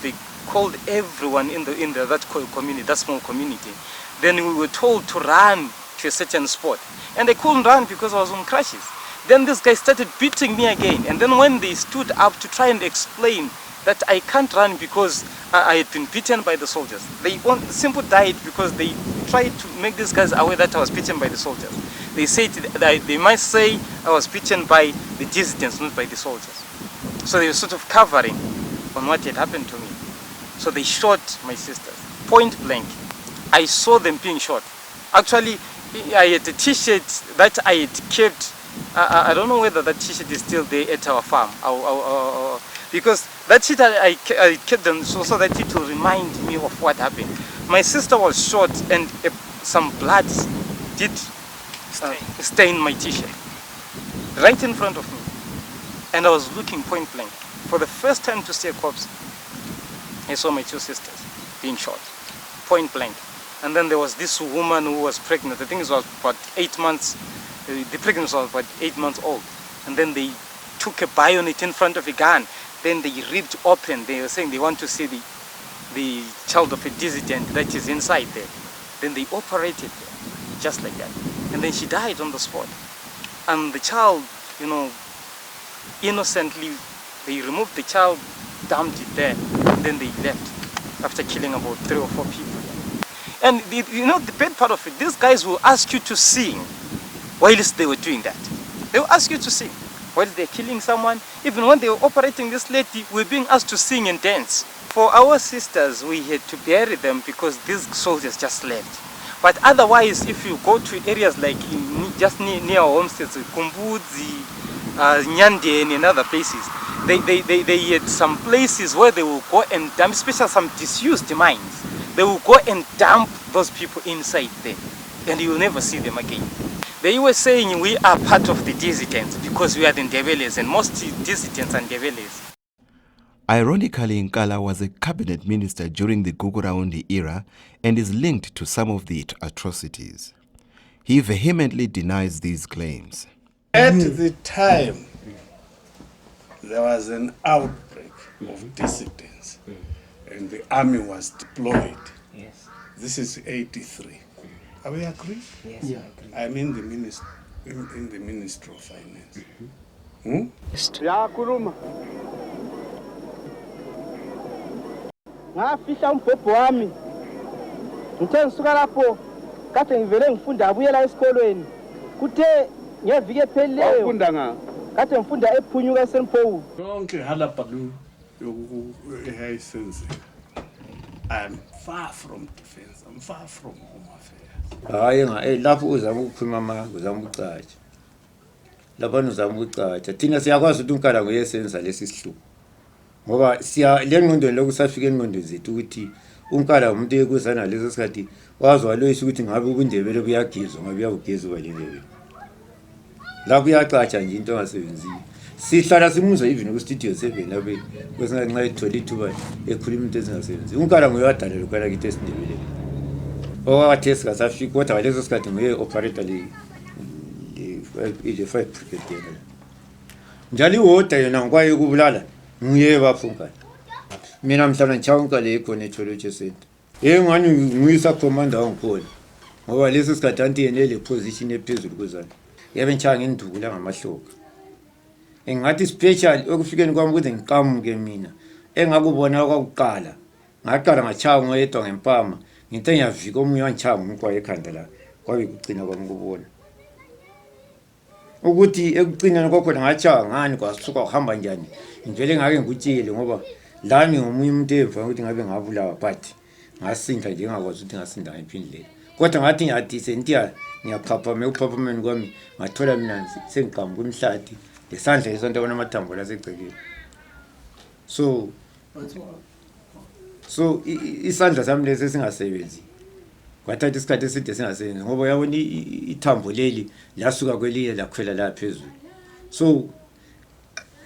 They called everyone in that community, that small community. Then we were told to run to a certain spot. And I couldn't run because I was on crutches. Then this guy started beating me again. And then when they stood up to try and explain that I can't run because I had been beaten by the soldiers, they simply died because they tried to make these guys aware that I was beaten by the soldiers. They said that they might say I was beaten by the dissidents, not by the soldiers. So they were sort of covering on what had happened to me. So they shot my sisters, point blank. I saw them being shot. Actually, I had a t-shirt that I had kept. I don't know whether that t-shirt is still there at our farm. Because that t-shirt I kept them so that it will remind me of what happened. My sister was shot and some blood did stain my t-shirt right in front of me. And I was looking point blank. For the first time to see a corpse, I saw my two sisters being shot, point blank. And then there was this woman who was pregnant. I think it was about 8 months. The pregnancy was about 8 months old. And then they took a bayonet in front of a gun. Then they ripped open. They were saying they want to see the child of a dissident that is inside there. Then they operated there, just like that. And then she died on the spot. And the child, you know, innocently, they removed the child, dumped it there, and then they left after killing about 3 or 4 people. And you know, the bad part of it, these guys will ask you to sing whilst they were doing that. They will ask you to sing while they're killing someone. Even when they were operating this lady, we're being asked to sing and dance. For our sisters, we had to bury them because these soldiers just left. But otherwise, if you go to areas like just near our homesteads, Kumbudzi, Nyandeni and other places, they had some places where they will go and dump, especially some disused mines. They will go and dump those people inside there, and you will never see them again. They were saying we are part of the dissidents because we are the Ndebeles, and most dissidents are Ndebeles. Ironically, Nkala was a cabinet minister during the Gukurahundi era and is linked to some of the atrocities. He vehemently denies these claims. At the time, there was an outbreak of dissidents, and the army was deployed. Yes. This is 83. Are we agreed? Yes, yeah. I agree. I'm in the Ministry of Finance. Ngafisha umphobo wami ngithe ngisuka lapho kade ngivele ngifunda abuyela esikolweni kuthe ngevike ephelileyo ufunda nga kade ngifunda ephunyuka eSenpowu lonke halabalu ehayisenze. I'm far from defense. I'm far from home affairs. Hayi lapho uzama ukukhuluma amanga uzama ukucatsha. Lapho uzama ukucatsha. Thina siyakwazi ukuthi unkala ngoyesenza lesi sihluku. Ngoba siya le ngqondo lokusafika engqondo zethu ukuthi unkala umuntu ekuzana leso sikhathi wazwa loyisa ukuthi ngabe ubundebele buyagizwa ngabe uyagizwa balendebele. La kuyacatsha nje into engasebenziyo. Sihlala simuza even ku studio 7 lapho kwesinga nxa ethola ithuba ekhuluma into ezingasebenzi. Unkala ngoyadalelwa ukala kithi esindebele. Owathi sikasafika kodwa leso sikhathi ngoye operator le 5 brigade. Njalo iwota yena ngikwaye ukubulala. Nguye baphungana. Mina mhlawumbe ngichawunka le econnectology center. Ngani nguyisa commander wangikhona. Ngoba leso sikhathi anti yena le position ephezulu kwezana. Yabe nchanga indukula ngamahloka. Engathi special okufikeni kwami ukuthi ngiqamuke mina. Engakubona kwakuqala. Ngaqala ngachanga ngoyedwa ngempama. Ngithe ngiyavika omunye wanchanga ngikwa ekhanda la. Kwabe kucina kwami kubona. Ukuthi ekucinana kwakhona ngachanga ngani kwasuka uhamba njani. Ngivele ngake ngikutshile ngoba lami ngomunye umuntu evanga ukuthi ngabe ngabulawa but ngasinda nje ngakwazi ukuthi ngasinda ngiphindile. Kodwa ngathi ngiyathi sentiya ngiyaphapha ukuphaphameni kwami ngathola mina sengiqamba umhlati lesandla esonto bona amathambo la segcekile. So So isandla sami lesi singasebenzi kwathatha isikhathi eside singasebenzi ngoba uyabona ithambo leli lasuka kweliye lakhwela la phezulu. So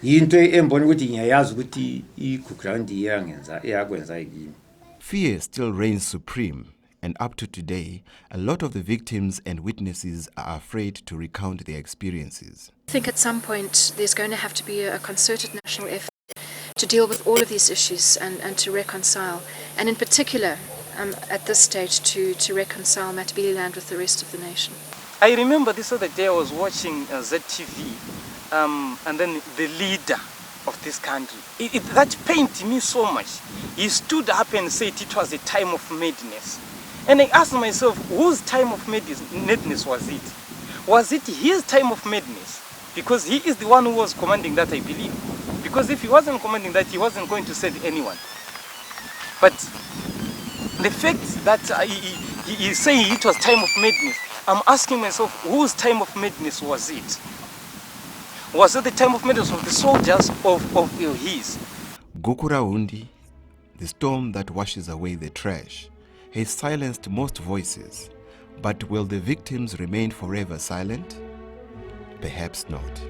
into embona ukuthi ngiyayazi ukuthi iGukurahundi iyakwenza yini. Fear still reigns supreme, and up to today, a lot of the victims and witnesses are afraid to recount their experiences. I think at some point there's going to have to be a concerted national effort to deal with all of these issues and to reconcile, and in particular at this stage to reconcile Matabeleland with the rest of the nation. I remember this other day I was watching ZTV and then the leader of this country, that pained me so much. He stood up and said it was a time of madness. And I asked myself, whose time of madness was it? Was it his time of madness? Because he is the one who was commanding that, I believe. Because if he wasn't commanding that, he wasn't going to save anyone. But the fact that he is saying it was time of madness, I'm asking myself, whose time of madness was it? Was it the time of madness of the soldiers or of his? Gukurahundi, the storm that washes away the trash, has silenced most voices. But will the victims remain forever silent? Perhaps not.